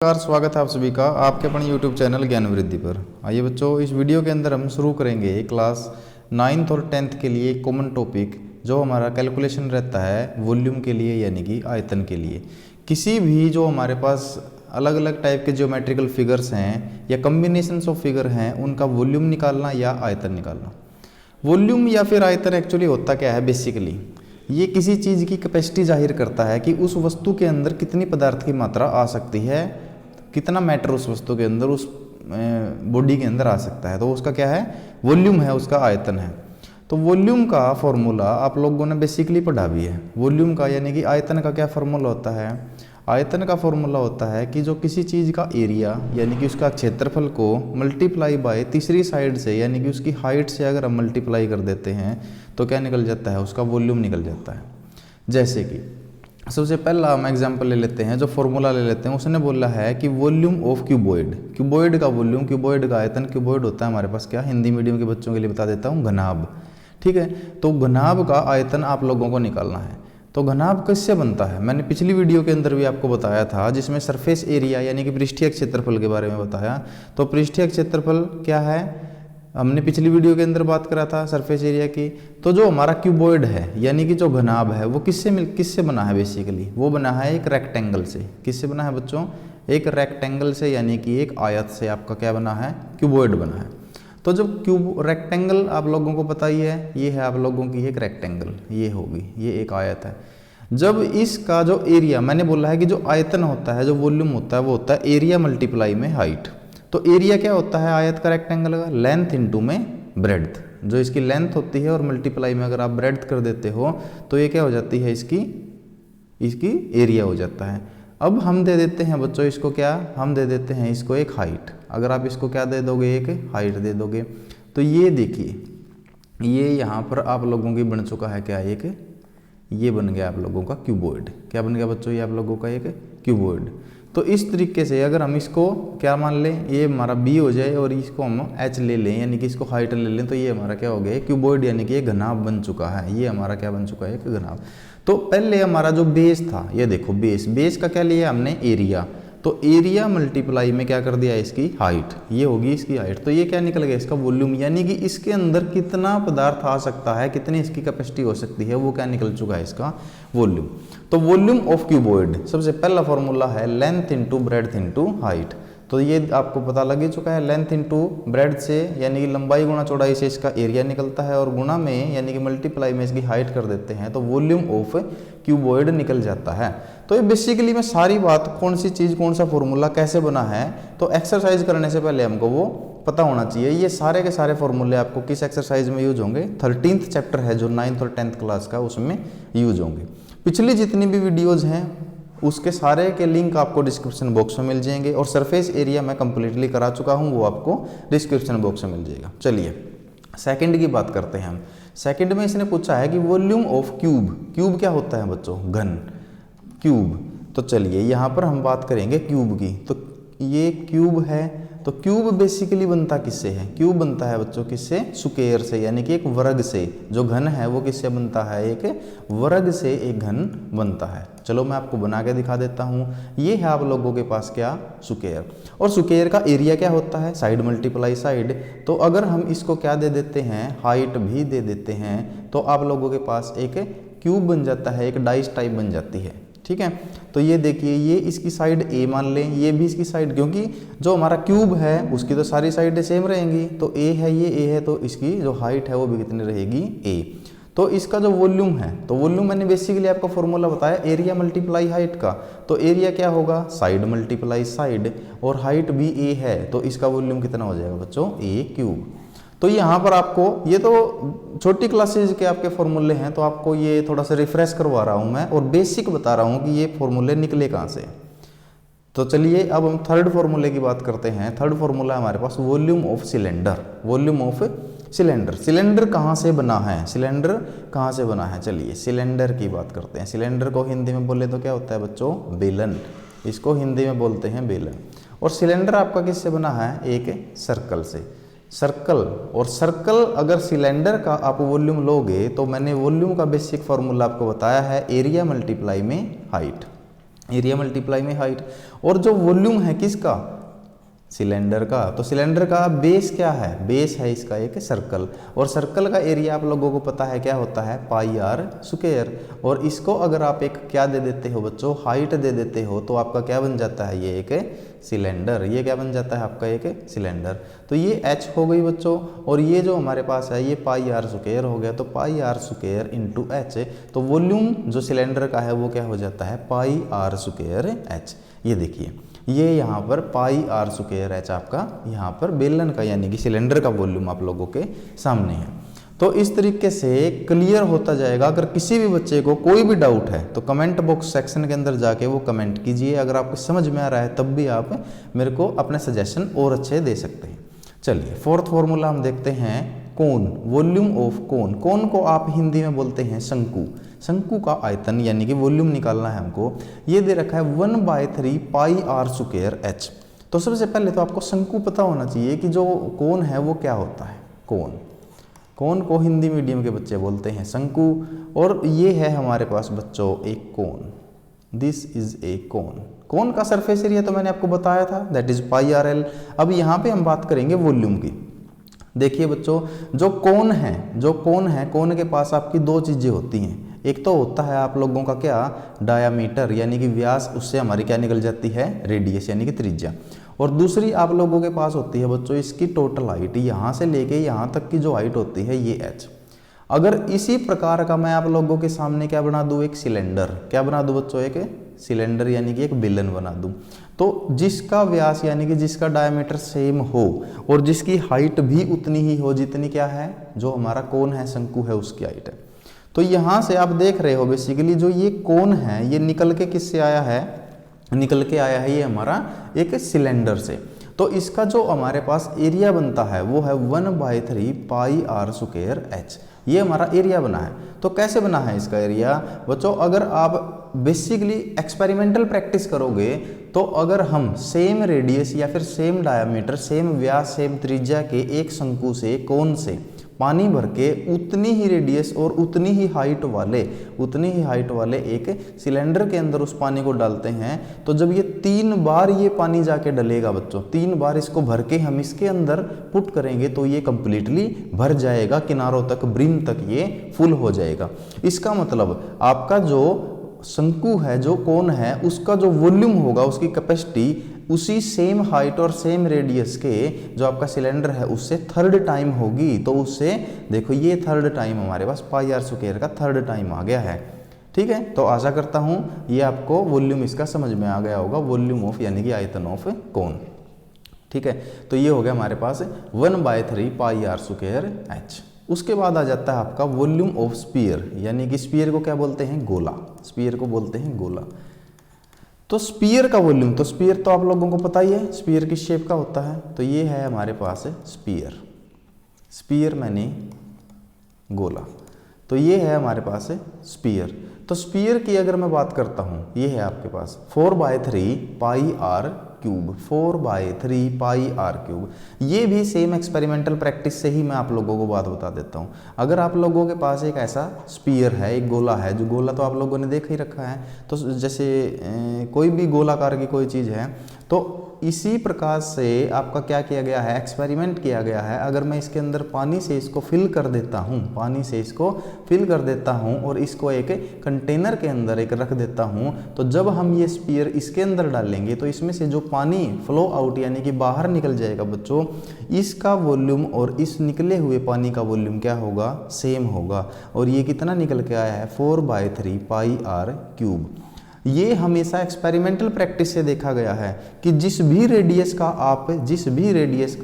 नमस्कार, स्वागत है आप सभी का आपके अपने YouTube चैनल ज्ञान वृद्धि पर। आइए बच्चों, इस वीडियो के अंदर हम शुरू करेंगे क्लास 9th और 10th के लिए कॉमन टॉपिक जो हमारा कैलकुलेशन रहता है वॉल्यूम के लिए, यानी कि आयतन के लिए। किसी भी जो हमारे पास अलग अलग टाइप के ज्योमेट्रिकल फिगर्स हैं या कम्बिनेशंस ऑफ फिगर हैं, उनका वॉल्यूम निकालना या आयतन निकालना। वॉल्यूम या फिर आयतन एक्चुअली होता क्या है, बेसिकली ये किसी चीज़ की कैपेसिटी जाहिर करता है कि उस वस्तु के अंदर कितनी पदार्थ की मात्रा आ सकती है, कितना मैटर उस वस्तु के अंदर, उस बॉडी के अंदर आ सकता है। तो उसका क्या है, वॉल्यूम है, उसका आयतन है। तो वॉल्यूम का फॉर्मूला आप लोगों ने बेसिकली पढ़ा भी है। वॉल्यूम का यानी कि आयतन का क्या फॉर्मूला होता है? आयतन का फॉर्मूला होता है कि जो किसी चीज़ का एरिया यानी कि उसका क्षेत्रफल को मल्टीप्लाई बाय तीसरी साइड से यानी कि उसकी हाइट से अगर हम मल्टीप्लाई कर देते हैं तो क्या निकल जाता है, उसका वॉल्यूम निकल जाता है। जैसे कि सबसे पहला हम एग्जांपल ले लेते हैं, जो फॉर्मूला ले लेते हैं, उसने बोला है कि वॉल्यूम ऑफ क्यूबॉइड। क्यूबॉइड का वॉल्यूम, क्यूबॉइड का आयतन, क्यूबॉइड होता है हमारे पास क्या, हिंदी मीडियम के बच्चों के लिए बता देता हूँ, घनाभ। ठीक है, तो घनाभ का आयतन आप लोगों को निकालना है। तो घनाभ किससे बनता है, मैंने पिछली वीडियो के अंदर भी आपको बताया था, जिसमें सरफेस एरिया यानी कि पृष्ठीय क्षेत्रफल के बारे में बताया। तो पृष्ठीय क्षेत्रफल क्या है, हमने पिछली वीडियो के अंदर बात करा था सरफेस एरिया की। तो जो हमारा क्यूबॉइड है यानी कि जो घनाभ है वो किससे बना है, बेसिकली वो बना है एक रेक्टेंगल से। किससे बना है बच्चों, एक रेक्टेंगल से, यानी कि एक आयत से आपका क्या बना है, क्यूबॉइड बना है। तो जब रेक्टेंगल आप लोगों को पता ही है, ये है आप लोगों की एक रेक्टेंगल, ये होगी, ये एक आयत है। जब इसका जो एरिया, मैंने बोला है कि जो आयतन होता है, जो वॉल्यूम होता है, वो होता है एरिया मल्टीप्लाई में हाइट। तो एरिया क्या होता है आयत का, रेक्टेंगल का, लेंथ इनटू में ब्रेड्थ। जो इसकी लेंथ होती है और मल्टीप्लाई में अगर आप ब्रेड्थ कर देते हो तो ये क्या हो जाती है, इसकी एरिया हो जाता है। अब हम दे देते हैं बच्चों इसको क्या, हम दे देते हैं इसको एक हाइट। अगर आप इसको क्या दे दोगे, एक हाइट दे दोगे, तो ये देखिए, ये यहाँ पर आप लोगों की बन चुका है क्या, एक ये बन गया आप लोगों का क्यूबॉइड। क्या बन गया बच्चों, ये आप लोगों का एक क्यूबॉइड। तो इस तरीके से अगर हम इसको क्या मान लें, ये हमारा बी हो जाए और इसको हम एच ले लें, यानी कि इसको हाइट ले लें, तो ये हमारा क्या हो गया, क्यूबॉइड, यानी कि ये घनाभ बन चुका है। ये हमारा क्या बन चुका है, एक घनाभ। तो पहले हमारा जो बेस था, ये देखो बेस का क्या लिया हमने, एरिया। तो एरिया मल्टीप्लाई में क्या कर दिया, इसकी हाइट, ये होगी इसकी हाइट। तो ये क्या निकल गया, इसका वॉल्यूम, यानी कि इसके अंदर कितना पदार्थ आ सकता है, कितनी इसकी कैपेसिटी हो सकती है, वो क्या निकल चुका है, इसका वॉल्यूम। तो वॉल्यूम ऑफ क्यूबॉइड, सबसे पहला फॉर्मूला है length into breadth into height. तो ये आपको पता लग ही चुका है, लेंथ इनटू ब्रेड्थ से यानी कि लंबाई गुणा चौड़ाई से इसका एरिया निकलता है, और गुणा में यानी कि मल्टीप्लाई में इसकी हाइट कर देते हैं तो वॉल्यूम ऑफ क्यूबॉइड निकल जाता है। तो ये बेसिकली मैं सारी बात, कौन सी चीज़, कौन सा फॉर्मूला कैसे बना है, तो एक्सरसाइज करने से पहले हमको वो पता होना चाहिए। ये सारे के सारे फॉर्मूले आपको किस एक्सरसाइज में यूज होंगे, 13th चैप्टर है जो 9th और 10th क्लास का, उसमें यूज होंगे। पिछली जितनी भी वीडियोज़ हैं उसके सारे के लिंक आपको डिस्क्रिप्शन बॉक्स में मिल जाएंगे, और सरफेस एरिया मैं कंप्लीटली करा चुका हूं, वो आपको डिस्क्रिप्शन बॉक्स में मिल जाएगा। चलिए सेकंड की बात करते हैं हम। सेकंड में इसने पूछा है कि वॉल्यूम ऑफ क्यूब। क्यूब क्या होता है बच्चों, घन, क्यूब। तो चलिए यहाँ पर हम बात करेंगे क्यूब की। तो ये क्यूब है, तो क्यूब बेसिकली बनता किससे है, क्यूब बनता है बच्चों किससे, स्क्वायर से, यानी कि एक वर्ग से। जो घन है वो किससे बनता है, एक वर्ग से एक घन बनता है। चलो मैं आपको बना के दिखा देता हूँ। ये है आप लोगों के पास क्या, स्क्वायर। और स्क्वायर का एरिया क्या होता है, साइड मल्टीप्लाई साइड। तो अगर हम इसको क्या दे देते हैं, हाइट भी दे देते हैं, तो आप लोगों के पास एक क्यूब बन जाता है, एक डाइस टाइप बन जाती है। ठीक है, तो ये देखिए, ये इसकी साइड ए मान लें, ये भी इसकी साइड, क्योंकि जो हमारा क्यूब है उसकी तो सारी साइडें सेम रहेंगी। तो ए है, ये ए है, तो इसकी जो हाइट है वो भी कितनी रहेगी, ए। तो इसका जो वॉल्यूम है, तो वॉल्यूम मैंने बेसिकली आपको फॉर्मूला बताया, एरिया मल्टीप्लाई हाइट का। तो एरिया क्या होगा, साइड मल्टीप्लाई साइड, और हाइट भी ए है, तो इसका वॉल्यूम कितना हो जाएगा बच्चों, ए क्यूब। तो यहाँ पर आपको, ये तो छोटी क्लासेज के आपके फॉर्मूले हैं, तो आपको ये थोड़ा सा रिफ्रेश करवा रहा हूँ मैं, और बेसिक बता रहा हूँ कि ये फॉर्मूले निकले कहाँ से। तो चलिए अब हम थर्ड फॉर्मूले की बात करते हैं। थर्ड फॉर्मूला हमारे पास volume of cylinder. Volume of cylinder, cylinder कहाँ से बना है, सिलेंडर कहाँ से बना है। चलिए सिलेंडर की बात करते हैं। सिलेंडर को हिंदी में बोले तो क्या होता है बच्चों, बेलन। इसको हिंदी में बोलते हैं बेलन। और सिलेंडर आपका किससे बना है, एक सर्कल से। सर्कल, और सर्कल अगर सिलेंडर का आप वॉल्यूम लोगे, तो मैंने वॉल्यूम का बेसिक फॉर्मूला आपको बताया है, एरिया मल्टीप्लाई में हाइट। एरिया मल्टीप्लाई में हाइट। और जो वॉल्यूम है किसका, सिलेंडर का, तो सिलेंडर का बेस क्या है, बेस है इसका एक सर्कल, और सर्कल का एरिया आप लोगों को पता है क्या होता है, पाई आर स्क्वायर। और इसको अगर आप एक क्या दे देते हो बच्चों, हाइट दे देते हो, तो आपका क्या बन जाता है, ये एक सिलेंडर, ये क्या बन जाता है आपका एक सिलेंडर। तो ये h हो गई बच्चों, और ये जो हमारे पास है ये पाई आर स्क्वायर हो गया, तो पाई आर स्क्वायर इंटू एच, तो वॉल्यूम जो सिलेंडर का है वो क्या हो जाता है, पाई आर स्क्वायर एच। ये देखिए ये यहाँ पर पाई आर स्क्वायर एच आपका यहाँ पर बेलन का यानी कि सिलेंडर का वॉल्यूम आप लोगों के सामने है। तो इस तरीके से क्लियर होता जाएगा। अगर किसी भी बच्चे को कोई भी डाउट है तो कमेंट बॉक्स सेक्शन के अंदर जाके वो कमेंट कीजिए। अगर आपको समझ में आ रहा है तब भी आप मेरे को अपने सजेशन और अच्छे दे सकते हैं। चलिए फोर्थ फॉर्मूला हम देखते हैं, कोन, वॉल्यूम ऑफ कोन। कोन को आप हिंदी में बोलते हैं शंकु। शंकु का आयतन यानी कि वॉल्यूम निकालना है हमको। ये दे रखा है 1/3 पाई आर स्क्वायर एच। तो सबसे पहले तो आपको शंकु पता होना चाहिए कि जो कोन है वो क्या होता है। कोन, कोन को हिंदी मीडियम के बच्चे बोलते हैं शंकु। और ये है हमारे पास बच्चों एक कोन, दिस इज ए कोन। कोन का सरफेस एरिया तो मैंने आपको बताया था, that is pi R L. अब यहाँ पे हम बात करेंगे वॉल्यूम की। देखिए बच्चों जो कोन है, कोन के पास आपकी दो चीजें होती हैं। एक तो होता है आप लोगों का क्या, डायामीटर यानी कि व्यास, उससे हमारी क्या निकल जाती है, रेडियस यानी कि त्रिज्या। और दूसरी आप लोगों के पास होती है बच्चों इसकी टोटल हाइट, यहाँ से लेके यहाँ तक की जो हाइट होती है ये h। अगर इसी प्रकार का मैं आप लोगों के सामने क्या बना दूं, एक सिलेंडर, क्या बना दूं बच्चों, एक सिलेंडर यानी कि एक बेलन बना दूं, तो जिसका व्यास यानी कि जिसका डायमीटर सेम हो और जिसकी हाइट भी उतनी ही हो जितनी क्या है, जो हमारा कोन है, शंकु है, उसकी हाइट है। तो यहाँ से आप देख रहे हो बेसिकली जो ये कोन है ये निकल के किससे आया है, निकल के आया है ये हमारा एक सिलेंडर से। तो इसका जो हमारे पास एरिया बनता है वो है 1/3 पाई आर स्क्वायर एच। ये हमारा एरिया बना है। तो कैसे बना है इसका एरिया बच्चों, अगर आप बेसिकली एक्सपेरिमेंटल प्रैक्टिस करोगे तो अगर हम सेम रेडियस या फिर सेम डायमीटर, सेम व्यास, सेम त्रिज्या के एक शंकु से, कोन से पानी भर के उतनी ही रेडियस और उतनी ही हाइट वाले एक सिलेंडर के अंदर उस पानी को डालते हैं, तो जब ये 3 बार ये पानी जाके डलेगा बच्चों, 3 बार इसको भर के हम इसके अंदर पुट करेंगे तो ये कंप्लीटली भर जाएगा, किनारों तक, ब्रिम तक ये फुल हो जाएगा। इसका मतलब आपका जो शंकु है, जो कोन है, उसका जो वॉल्यूम होगा, उसकी कैपेसिटी उसी सेम हाइट और सेम रेडियस के जो आपका सिलेंडर है उससे 3rd टाइम होगी। तो उससे देखो ये 3rd टाइम हमारे पास पाई आर स्क्वायर का 3rd टाइम आ गया है। ठीक है, तो आशा करता हूँ ये आपको वॉल्यूम इसका समझ में आ गया होगा, वॉल्यूम ऑफ यानी कि आयतन ऑफ कोन। ठीक है, तो ये हो गया हमारे पास 1/3 पाई आर स्क्वायर एच। उसके बाद आ जाता है आपका वॉल्यूम ऑफ स्पीयर, यानी कि स्पीयर को क्या बोलते हैं, गोला। स्पीयर को बोलते हैं गोला। तो स्पीयर का वॉल्यूम, तो स्पीयर तो आप लोगों को पता ही है स्पीयर किस शेप का होता है। तो ये है हमारे पास स्पीयर, स्पीयर मैंने गोला, तो ये है हमारे पास स्पीयर। तो स्पीयर की अगर मैं बात करता हूँ, ये है आपके पास 4/3 pi r cube, 4/3 pi r cube. ये भी सेम एक्सपेरिमेंटल प्रैक्टिस से ही मैं आप लोगों को बात बता देता हूँ। अगर आप लोगों के पास एक ऐसा स्पीयर है, एक गोला है, जो गोला तो आप लोगों ने देख ही रखा है, तो जैसे कोई भी गोलाकार की कोई चीज़ है, तो इसी प्रकार से आपका क्या किया गया है, एक्सपेरिमेंट किया गया है। अगर मैं इसके अंदर पानी से इसको फिल कर देता हूँ, पानी से इसको फिल कर देता हूँ और इसको एक कंटेनर के अंदर एक रख देता हूँ, तो जब हम ये स्पीयर इसके अंदर डालेंगे तो इसमें से जो पानी फ्लो आउट यानी कि बाहर निकल जाएगा बच्चों, इसका वॉल्यूम और इस निकले हुए पानी का वॉल्यूम क्या होगा, सेम होगा। और ये कितना निकल के आया है, 4/3 पाई आर क्यूब। ये हमेशा एक्सपेरिमेंटल प्रैक्टिस से देखा गया है कि जिस भी रेडियस का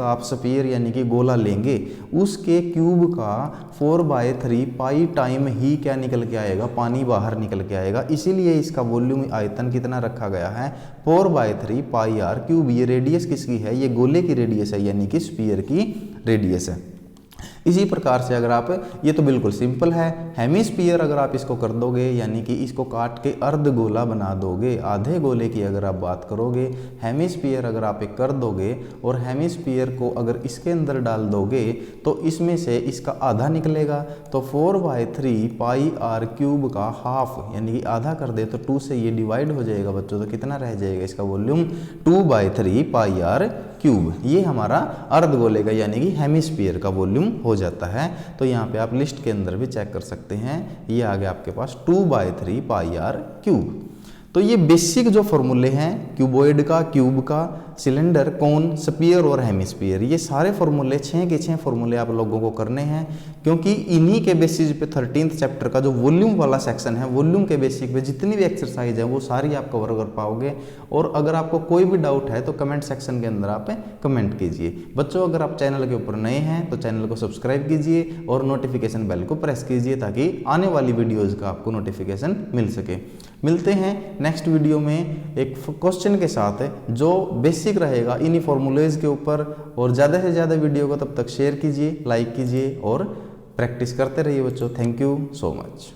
आप स्फीयर यानी कि गोला लेंगे, उसके क्यूब का 4/3 पाई टाइम ही क्या निकल के आएगा, पानी बाहर निकल के आएगा। इसीलिए इसका वॉल्यूम आयतन कितना रखा गया है, 4/3 पाई आर क्यूब। ये रेडियस किसकी है, ये गोले की रेडियस है, यानी कि स्फीयर की रेडियस है। इसी प्रकार से अगर आप, ये तो बिल्कुल सिंपल है, हेमिस्फीयर अगर आप इसको कर दोगे यानी कि इसको काट के अर्ध गोला बना दोगे, आधे गोले की अगर आप बात करोगे, हेमिस्फीयर अगर आप एक कर दोगे और हेमिस्फीयर को अगर इसके अंदर डाल दोगे तो इसमें से इसका आधा निकलेगा, तो 4/3 पाई आर क्यूब का हाफ यानी कि आधा कर दे तो 2 से ये डिवाइड हो जाएगा बच्चों, तो कितना रह जाएगा इसका वॉल्यूम 2/3 पाई आर क्यूब। ये हमारा अर्धगोले का यानी कि हेमिस्फीयर का वॉल्यूम हो जाता है। तो यहाँ पे आप लिस्ट के अंदर भी चेक कर सकते हैं, ये आ गया आपके पास 2/3 पाई आर क्यूब। तो ये बेसिक जो फॉर्मूले हैं क्यूबॉइड का, क्यूब का, सिलेंडर, कोन, स्फीयर और हेमिस्फीयर, ये सारे फॉर्मूले 6 के 6 फॉर्मूले आप लोगों को करने हैं, क्योंकि इन्हीं के बेसिस पे 13th चैप्टर का जो वॉल्यूम वाला सेक्शन है, वॉल्यूम के बेसिक पे जितनी भी एक्सरसाइज है वो सारी आप कवर कर पाओगे। और अगर आपको कोई भी डाउट है तो कमेंट सेक्शन के अंदर आप कमेंट कीजिए। बच्चों अगर आप चैनल के ऊपर नए हैं तो चैनल को सब्सक्राइब कीजिए और नोटिफिकेशन बेल को प्रेस कीजिए ताकि आने वाली वीडियोज़ का आपको नोटिफिकेशन मिल सके। मिलते हैं नेक्स्ट वीडियो में एक क्वेश्चन के साथ जो बेसिक रहेगा इन्हीं फॉर्मूलेज के ऊपर। और ज़्यादा से ज़्यादा वीडियो को तब तक शेयर कीजिए, लाइक कीजिए और प्रैक्टिस करते रहिए बच्चों। Thank you so much.